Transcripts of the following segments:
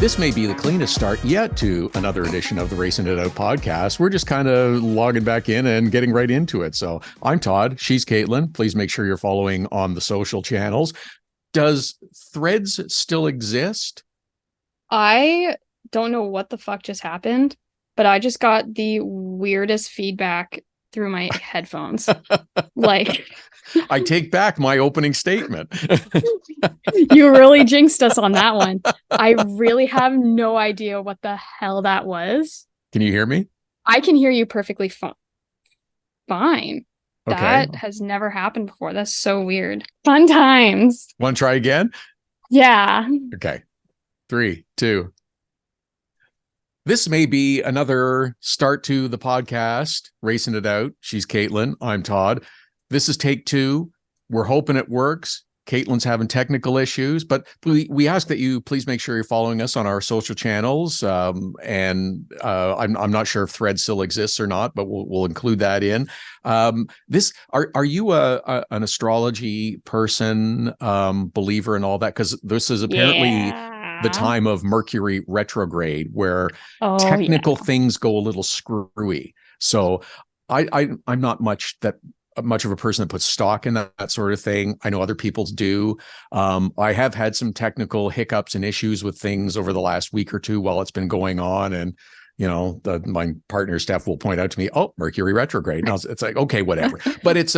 This may be the cleanest start yet to another edition of the Racin It Out podcast. We're just kind of logging back in and getting right into it. So I'm Todd. She's Caitlin. Please make sure you're following on the social channels. Does Threads still exist? I don't know what the fuck just happened, but I just got the weirdest feedback through my headphones. I take back my opening statement. You really jinxed us on that one. I really have no idea what the hell that was. Can you hear me? I can hear you perfectly fine. Okay. That has never happened before. That's so weird. Fun times. Want to try again? Yeah. Okay. 3, 2. This may be another start to the podcast, Racing It Out. She's Caitlin. I'm Todd. This is take 2. We're hoping it works. Caitlin's having technical issues, but we ask that you please make sure you're following us on our social channels. I'm not sure if Thread still exists or not, but we'll include that in. Are you an astrology person, believer in all that? Because this is apparently the time of Mercury retrograde, where technical things go a little screwy. So I'm not much of a person that puts stock in that sort of thing. I know other people do. I have had some technical hiccups and issues with things over the last week or two while it's been going on. And, you know, my partner Steph will point out to me, oh, Mercury retrograde. And it's like, okay, whatever. But it's,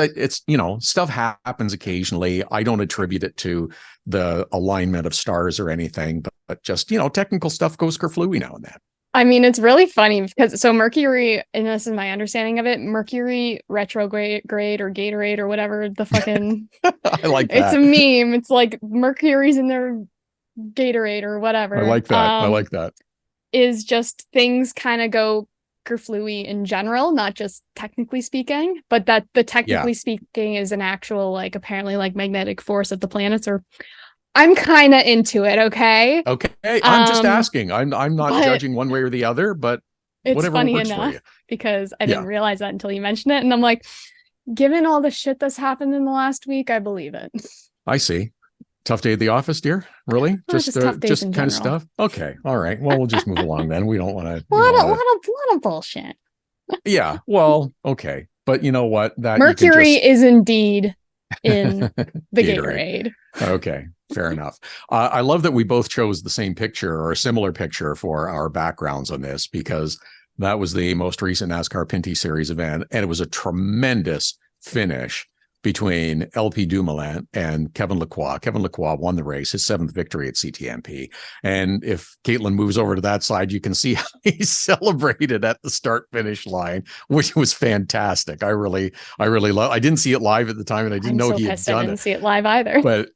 you know, stuff happens occasionally. I don't attribute it to the alignment of stars or anything, but just, you know, technical stuff goes kerflooey now and then. I mean, it's really funny because Mercury, and this is my understanding of it, Mercury retrograde or Gatorade or whatever the fucking I like that. It's a meme. It's like Mercury's in their Gatorade or whatever. I like that. I like that. Is just things kind of go kerflooey in general, not just technically speaking, but that the technically speaking is an actual, like, apparently like magnetic force of the planets, or I'm kind of into it. Okay. I'm just asking. I'm not judging one way or the other, but it's whatever funny works enough for you. Because I didn't realize that until you mentioned it. And I'm like, given all the shit that's happened in the last week, I believe it. I see. Tough day at the office, dear? Really? Just kind of stuff? Okay. All right. Well, we'll just move along then. We don't want to. A lot of bullshit. Yeah. Well, okay. But you know what? That Mercury is indeed in the Gatorade. Okay. Fair enough. I love that we both chose the same picture or a similar picture for our backgrounds on this, because that was the most recent NASCAR Pinty Series event, and it was a tremendous finish between L.P. Dumoulin and Kevin Lacroix. Kevin Lacroix won the race, his 7th victory at CTMP. And if Caitlin moves over to that side, you can see how he celebrated at the start-finish line, which was fantastic. I really love. I didn't see it live at the time, and I didn't know he had done it. I didn't see it live either. But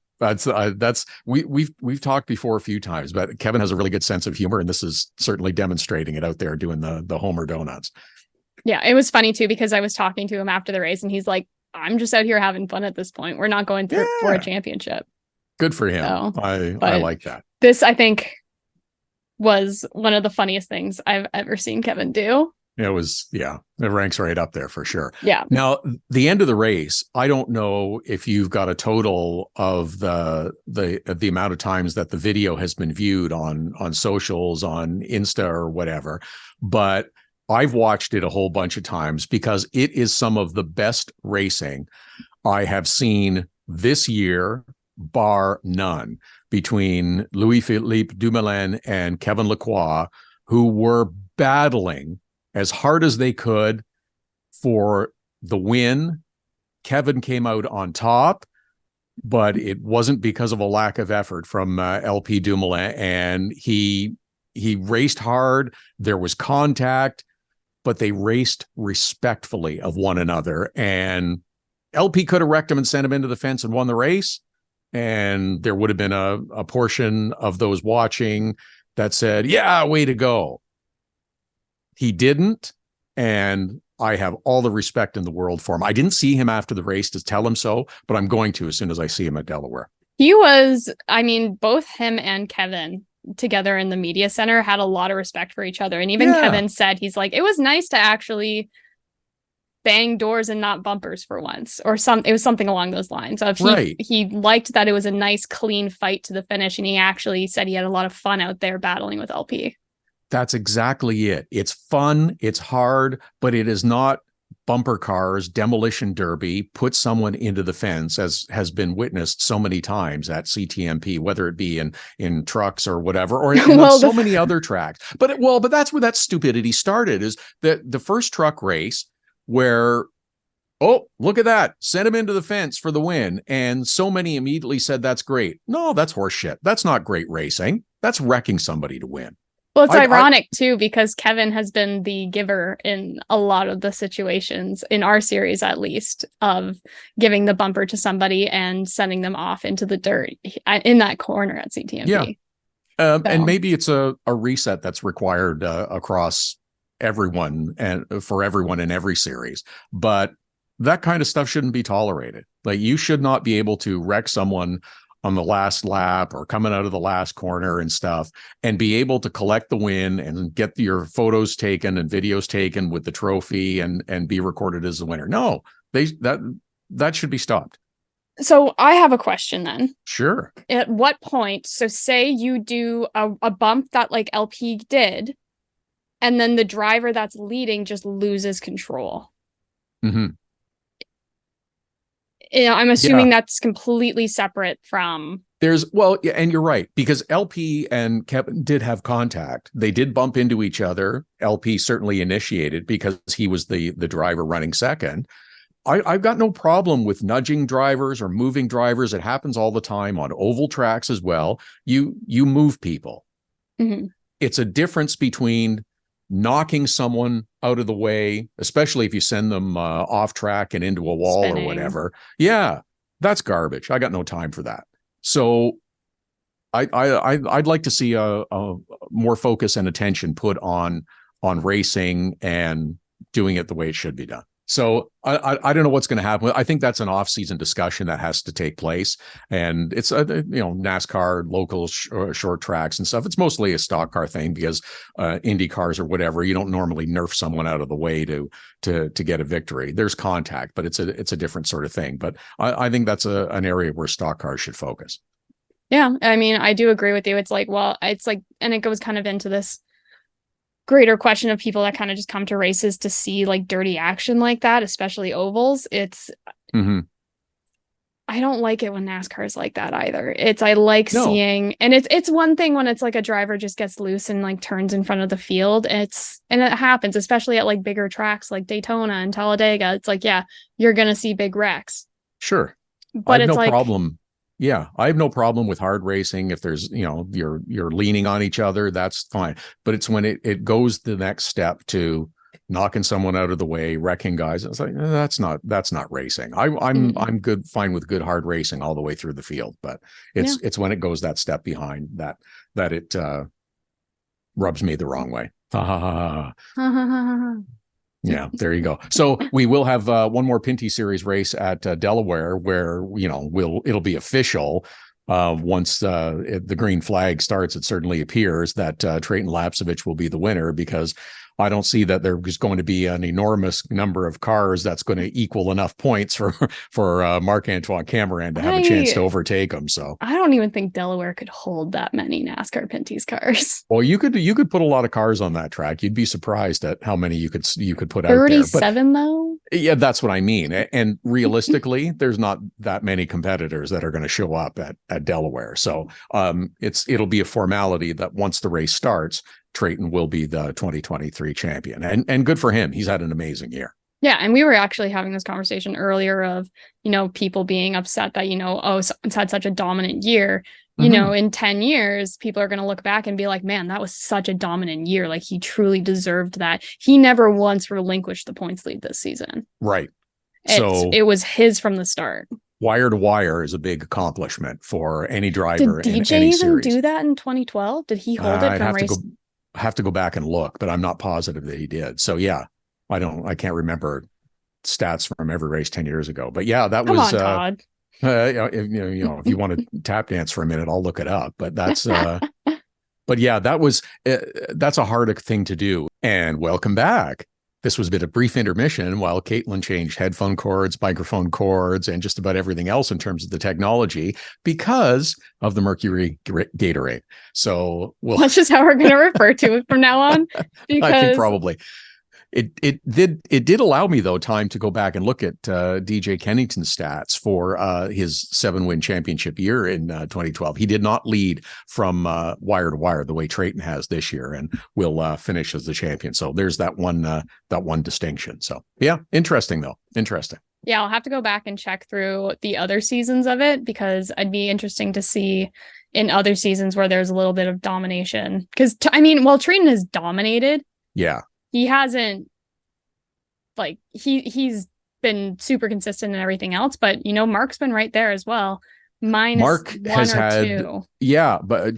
we've talked before a few times, but Kevin has a really good sense of humor, and this is certainly demonstrating it out there doing the Homer donuts. Yeah, it was funny too, because I was talking to him after the race, and he's like, "I'm just out here having fun at this point. We're not going for a championship." Good for him. So, I like that. This, I think, was one of the funniest things I've ever seen Kevin do. It was, it ranks right up there for sure. Yeah. Now, the end of the race, I don't know if you've got a total of the amount of times that the video has been viewed on socials, on Insta or whatever, but I've watched it a whole bunch of times because it is some of the best racing I have seen this year, bar none, between Louis-Philippe Dumoulin and Kevin Lacroix, who were battling as hard as they could for the win. Kevin came out on top, but it wasn't because of a lack of effort from L.P. Dumoulin, and he raced hard. There was contact, but they raced respectfully of one another, and L.P. could have wrecked him and sent him into the fence and won the race, and there would have been a portion of those watching that said, yeah, way to go. He didn't, and I have all the respect in the world for him. I didn't see him after the race to tell him so, but I'm going to as soon as I see him at Delaware. He was, I mean, both him and Kevin together in the media center had a lot of respect for each other. And even Kevin said, he's like, it was nice to actually bang doors and not bumpers for once, or it was something along those lines of Right. he liked that it was a nice clean fight to the finish, and he actually said he had a lot of fun out there battling with LP. That's exactly it. It's fun, it's hard, but it is not bumper cars, demolition derby, put someone into the fence, as has been witnessed so many times at CTMP, whether it be in trucks or whatever, or on so many other tracks. But that's where that stupidity started, is that the first truck race where, oh, look at that, sent him into the fence for the win, and so many immediately said that's great. No, that's horseshit. That's not great racing. That's wrecking somebody to win. Well, it's ironic, too, because Kevin has been the giver in a lot of the situations, in our series at least, of giving the bumper to somebody and sending them off into the dirt in that corner at CTMP. Yeah. And maybe it's a reset that's required across everyone and for everyone in every series. But that kind of stuff shouldn't be tolerated. Like, you should not be able to wreck someone on the last lap or coming out of the last corner and stuff, and be able to collect the win and get your photos taken and videos taken with the trophy and be recorded as the winner. No, that should be stopped. So I have a question then. Sure. At what point, so say you do a bump that like LP did, and then the driver that's leading just loses control. Mm-hmm. I'm assuming that's completely separate from. And you're right, because LP and Kevin did have contact. They did bump into each other. LP certainly initiated because he was the driver running second. I've got no problem with nudging drivers or moving drivers. It happens all the time on oval tracks as well. You move people. Mm-hmm. It's a difference between knocking someone out of the way, especially if you send them off track and into a wall or whatever. Yeah, that's garbage. I got no time for that. So I'd like to see a more focus and attention put on racing and doing it the way it should be done. So I don't know what's going to happen. I think that's an off-season discussion that has to take place, and it's NASCAR local short tracks and stuff. It's mostly a stock car thing because Indy cars or whatever, you don't normally nerf someone out of the way to get a victory. There's contact, but it's a different sort of thing. But I think that's an area where stock cars should focus. Yeah, I mean, I do agree with you. It's like, and it goes kind of into this greater question of people that kind of just come to races to see like dirty action like that, especially ovals. It's I don't like it when NASCAR is like that either. I like seeing, and it's one thing when it's like a driver just gets loose and like turns in front of the field. And it happens, especially at like bigger tracks like Daytona and Talladega. It's like, yeah, you're gonna see big wrecks. Sure, but it's no problem. Yeah, I have no problem with hard racing. If there's, you're leaning on each other, that's fine. But it's when it goes the next step to knocking someone out of the way, wrecking guys. It's like, that's not racing. I'm fine with good hard racing all the way through the field. But it's when it goes that step behind that it rubs me the wrong way. Yeah, there you go. So we will have one more Pinty Series race at Delaware, where it'll be official once the green flag starts. It certainly appears that Treyten Lapcevich will be the winner, because I don't see that there's going to be an enormous number of cars that's going to equal enough points for Marc-Antoine Cameron to have a chance to overtake him. So I don't even think Delaware could hold that many NASCAR Pinty's cars. Well, you could put a lot of cars on that track. You'd be surprised at how many you could put out there. 37 though? Yeah, that's what I mean. And realistically, there's not that many competitors that are going to show up at Delaware. So it'll be a formality that once the race starts, Treyten will be the 2023 champion, and good for him. He's had an amazing year. Yeah, and we were actually having this conversation earlier of, people being upset that, it's had such a dominant year. In 10 years, people are going to look back and be like, man, that was such a dominant year. Like, he truly deserved that. He never once relinquished the points lead this season. Right. It was his from the start. Wire to wire is a big accomplishment for any driver. Did DJ even do that in 2012? Did he hold it from race? Have to go back and look, but I'm not positive that he did. So yeah, I can't remember stats from every race 10 years ago, but yeah, that was Todd. If you want to tap dance for a minute, I'll look it up, but that's but yeah, that's a hard thing to do. And welcome back. this was a bit of brief intermission while Caitlin changed headphone cords, microphone cords, and just about everything else in terms of the technology because of the Mercury Gatorade. So that's just how we're going to refer to it from now on. Because I think probably. It did allow me, though, time to go back and look at DJ Kennington's stats for his 7-win championship year in 2012. He did not lead from wire to wire the way Treyten has this year, and will finish as the champion. So there's that one distinction. So yeah, interesting though. Interesting. Yeah, I'll have to go back and check through the other seasons of it, because I'd be interesting to see in other seasons where there's a little bit of domination. Because Treyten has dominated. Yeah. He hasn't, like, he's been super consistent and everything else, but Mark's been right there as well. Mark has had, 2. yeah, but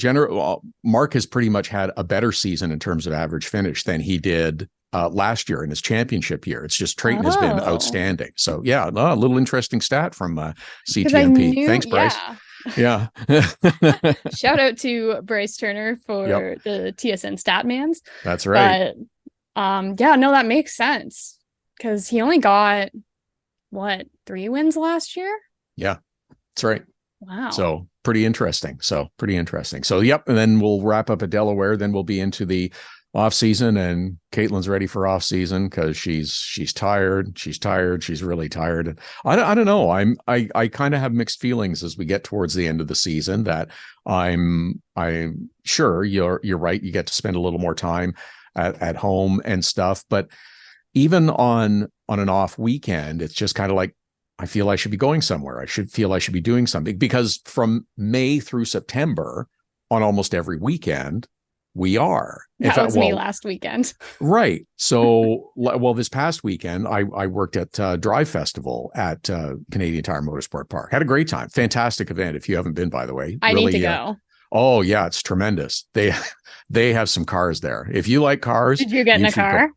Mark has pretty much had a better season in terms of average finish than he did last year in his championship year. It's just Treyten has been outstanding. So yeah, a little interesting stat from CTMP. Thanks, Bryce. Yeah. Shout out to Bryce Turner for the TSN Statmans. That's right. But that makes sense, because he only got 3 wins last year. Yeah, that's right. Wow. So pretty interesting. So yep. And then we'll wrap up at Delaware. Then we'll be into the off season, and Caitlin's ready for off season because she's tired. She's really tired. And I don't know. I kind of have mixed feelings as we get towards the end of the season, that I'm sure you're right. You get to spend a little more time at home and stuff. But even on an off weekend, it's just kind of like, I feel I should be going somewhere. I should be doing something, because from May through September on almost every weekend, we are. That was me last weekend. Right. So, this past weekend, I worked at Drive Festival at Canadian Tire Motorsport Park. Had a great time. Fantastic event. If you haven't been, by the way. I need to go. Oh yeah, it's tremendous. They have some cars there. If you like cars. Did you get in a car?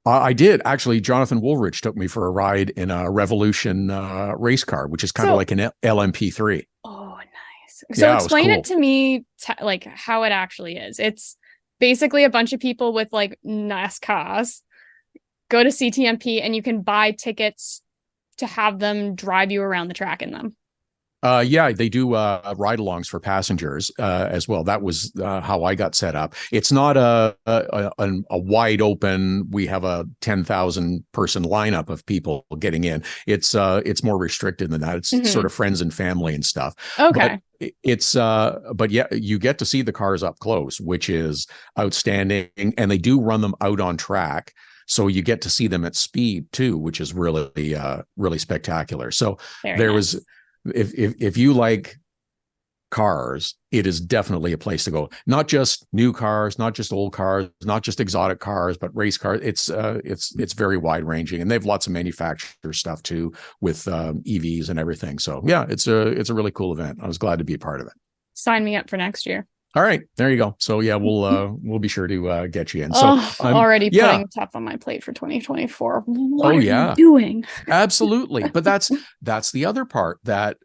I did. Actually, Jonathan Woolrich took me for a ride in a Revolution race car, which is kind of like an LMP3. Oh, nice. So explain it to me, like how it actually is. It's basically a bunch of people with like NASCARs go to CTMP, and you can buy tickets to have them drive you around the track in them. Yeah, they do ride-alongs for passengers as well. That was how I got set up. It's not a wide open. We have a 10,000 person lineup of people getting in. It's more restricted than that. It's sort of friends and family and stuff. Okay. But yeah, you get to see the cars up close, which is outstanding, and they do run them out on track. So you get to see them at speed too, which is really, really spectacular. So was. If you like cars, it is definitely a place to go. Not just new cars, not just old cars, not just exotic cars, but race cars. It's very wide ranging, and they have lots of manufacturer stuff too with EVs and everything. So yeah, it's a really cool event. I was glad to be a part of it. Sign me up for next year. All right, there you go. So yeah, we'll be sure to get you in. So I'm already putting stuff on my plate for 2024. What are you doing? Absolutely. But that's the other part that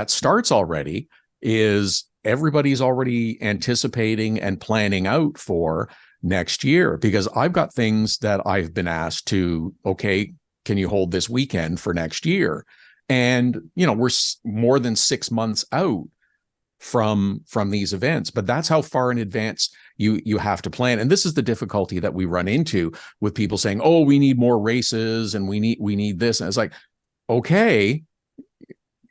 starts already, is everybody's already anticipating and planning out for next year, because I've got things that I've been asked to, okay, can you hold this weekend for next year? And we're more than 6 months out from these events, but that's how far in advance you have to plan. And this is the difficulty that we run into with people saying, oh, we need more races and we need this. And it's like, okay,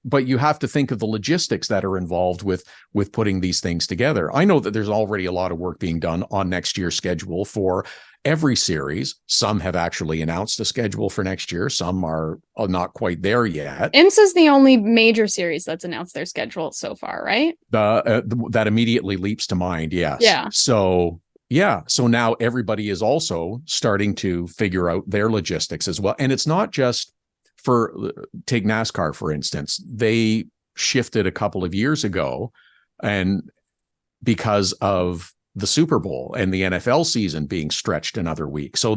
but you have to think of the logistics that are involved with putting these things together. I know that there's already a lot of work being done on next year's schedule for every series. Some have actually announced a schedule for next year. Some are not quite there yet. IMSA is the only major series that's announced their schedule so far, right? That immediately leaps to mind. Yes. Yeah. So now everybody is also starting to figure out their logistics as well. And it's not just take NASCAR, for instance. They shifted a couple of years ago, and because of the Super Bowl and the NFL season being stretched another week. So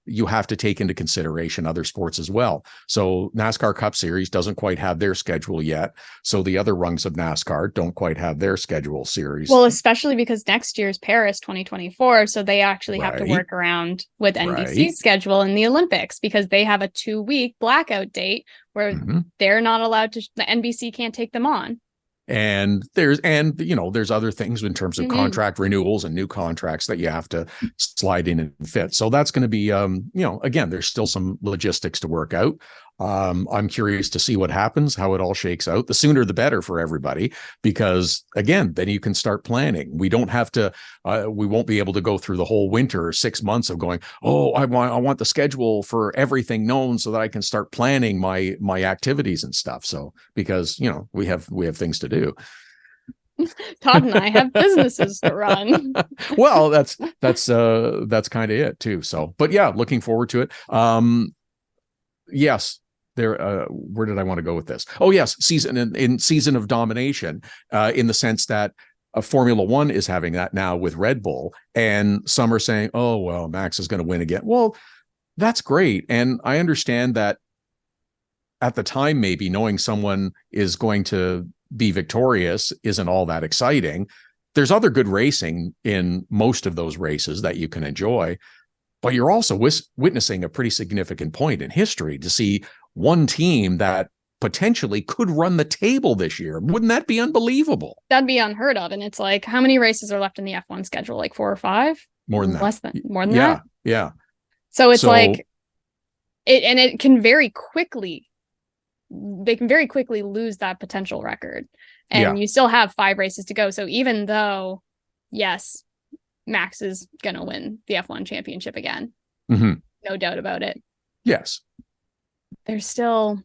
you have to take into consideration other sports as well. So NASCAR Cup Series doesn't quite have their schedule yet. So the other rungs of NASCAR don't quite have their schedule series. Well, especially because next year's Paris 2024. So they actually have to Right. work around with NBC's Right. schedule in the Olympics, because they have a 2-week blackout date where Mhm. they're not allowed to, the NBC can't take them on. And there's other things in terms of Mhm. contract renewals and new contracts that you have to slide in and fit. So that's going to be, again, there's still some logistics to work out. I'm curious to see what happens, how it all shakes out. The sooner the better for everybody, because again, then you can start planning. We don't have to, we won't be able to go through the whole winter, 6 months of going, oh, I want the schedule for everything known so that I can start planning my activities and stuff. So, because, we have things to do. Todd and I have businesses to run. Well, that's kind of it too. So, but yeah, looking forward to it. Yes. Where did I want to go with this? Oh, yes, season of domination, in the sense that Formula One is having that now with Red Bull, and some are saying, "Oh, well, Max is going to win again." Well, that's great, and I understand that at the time, maybe knowing someone is going to be victorious isn't all that exciting. There's other good racing in most of those races that you can enjoy, but you're also witnessing a pretty significant point in history to see one team that potentially could run the table this year. Wouldn't that be unbelievable? That'd be unheard of. And it's like, how many races are left in the F1 schedule? Like 4 or 5? More than that. More than that? Yeah. So it's like, it can very quickly, they can very quickly lose that potential record. And you still have 5 races to go. So even though, yes, Max is going to win the F1 championship again, no doubt about it. Yes. There's still,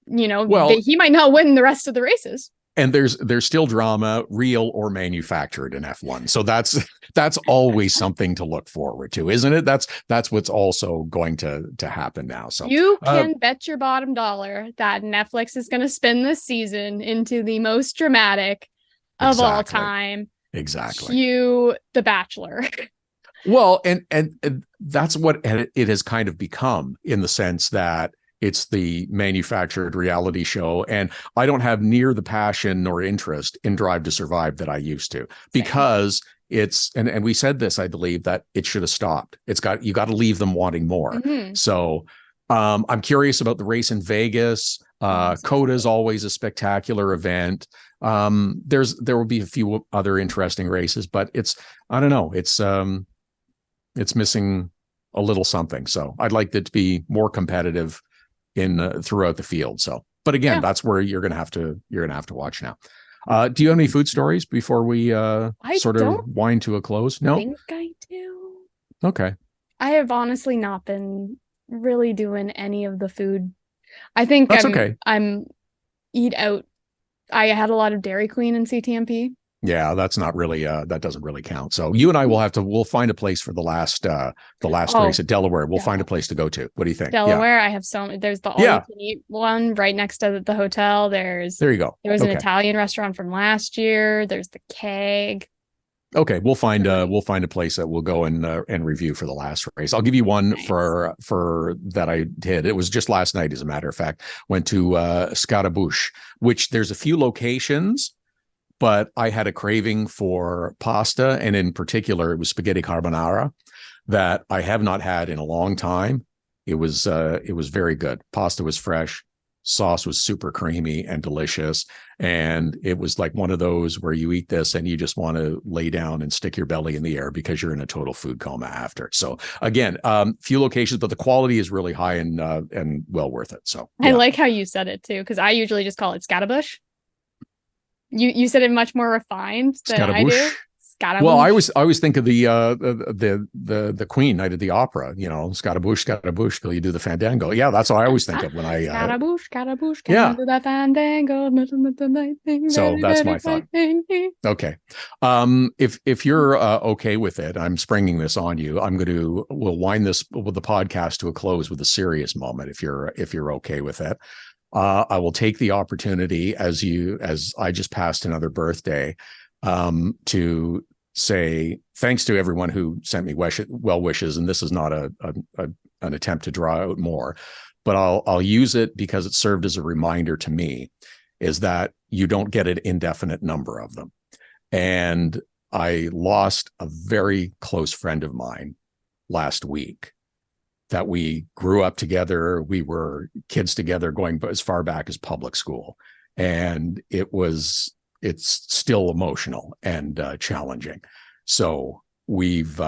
he might not win the rest of the races. And there's still drama, real or manufactured, in F1. So that's always something to look forward to, isn't it? That's what's also going to happen now. So you can bet your bottom dollar that Netflix is going to spin this season into the most dramatic of all time. Exactly. Cue The Bachelor. Well, and that's what it has kind of become, in the sense that it's the manufactured reality show. And I don't have near the passion nor interest in Drive to Survive that I used to, because it's, and we said this, I believe, that it should have stopped. You got to leave them wanting more. So I'm curious about the race in Vegas. COTA is always a spectacular event. There will be a few other interesting races, but I don't know. It's missing a little something. So I'd like it to be more competitive throughout the field. So, but again, that's where you're gonna have to watch now. Do you have any food stories before we sort of wind to a close? No, I think I do. Okay. I have honestly not been really doing any of the food. I think that's okay. I'm eat out. I had a lot of Dairy Queen and CTMP. Yeah, that's not really that doesn't really count. So you and I we'll find a place for the last race at Delaware. We'll find a place to go to. What do you think? Delaware, I have there's the all you can eat one right next to the hotel. There you go. There was an Italian restaurant from last year. There's the Keg. Okay, we'll find a place that we'll go and review for the last race. I'll give you one for that I did. It was just last night, as a matter of fact. Went to Scaramouche, which there's a few locations, but I had a craving for pasta, and in particular, it was spaghetti carbonara that I have not had in a long time. It was very good. Pasta was fresh. Sauce was super creamy and delicious. And it was like one of those where you eat this and you just want to lay down and stick your belly in the air because you're in a total food coma after. So again, few locations, but the quality is really high and well worth it. So I like how you said it too, because I usually just call it Scaramouche. You said it much more refined than I do. Scaramouche. Well, I always think of the Queen Night at the Opera. Scaramouche, you do the fandango. Yeah, that's what I always think of when I Scaramouche, can do the fandango. So that's my thought. Okay, if you're okay with it, I'm springing this on you. We'll wind the podcast to a close with a serious moment. If you're okay with it. I will take the opportunity as I just passed another birthday, to say thanks to everyone who sent me well wishes, and this is not an attempt to draw out more, but I'll use it because it served as a reminder to me, is that you don't get an indefinite number of them. And I lost a very close friend of mine last week that we grew up together. We were kids together going as far back as public school. And it's still emotional and challenging. So we've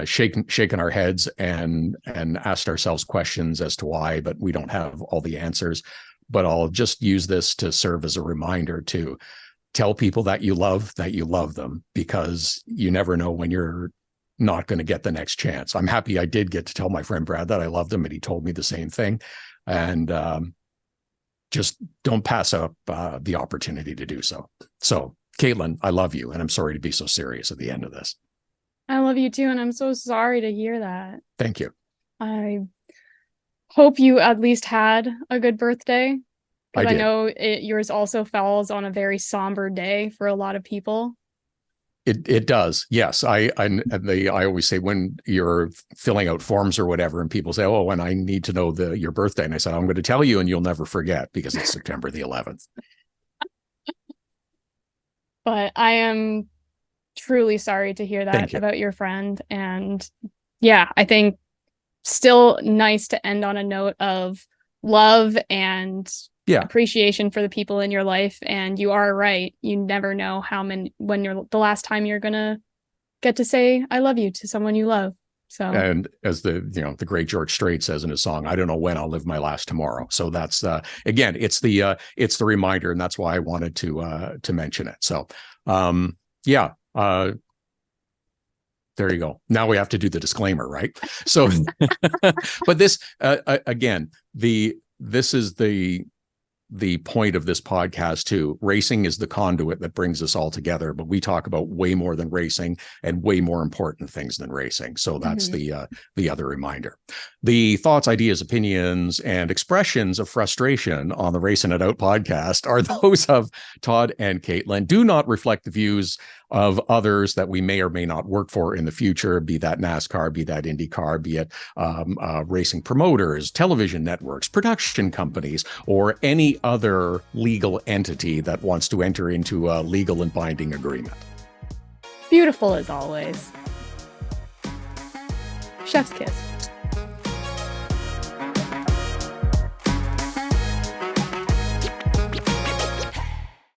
shaken our heads and asked ourselves questions as to why, but we don't have all the answers. But I'll just use this to serve as a reminder to tell people that you love them, because you never know when you're not going to get the next chance. I'm happy I did get to tell my friend Brad that I loved him, and he told me the same thing. And just don't pass up the opportunity to do so. So, Caitlin, I love you, and I'm sorry to be so serious at the end of this. I love you too, and I'm so sorry to hear that. Thank you. I hope you at least had a good birthday, because I know yours also falls on a very somber day for a lot of people. It does. Yes. I always say, when you're filling out forms or whatever, and people say, oh, and I need to know your birthday. And I said, I'm going to tell you and you'll never forget, because it's September the 11th. But I am truly sorry to hear that about your friend. And yeah, I think still nice to end on a note of love and appreciation for the people in your life. And you are right. You never know when you're the last time you're going to get to say, I love you to someone you love. So, and as the great George Strait says in his song, I don't know when I'll live my last tomorrow. So that's, again, it's the reminder. And that's why I wanted to mention it. So, there you go. Now we have to do the disclaimer, right? So, but this, again, this is the point of this podcast too. Racing is the conduit that brings us all together, but we talk about way more than racing and way more important things than racing. So that's the other reminder. The thoughts, ideas, opinions, and expressions of frustration on the Racin It Out podcast are those of Todd and Caitlin. Do not reflect the views of others that we may or may not work for in the future, be that NASCAR, be that IndyCar, be it racing promoters, television networks, production companies, or any other legal entity that wants to enter into a legal and binding agreement. Beautiful as always. Chef's kiss.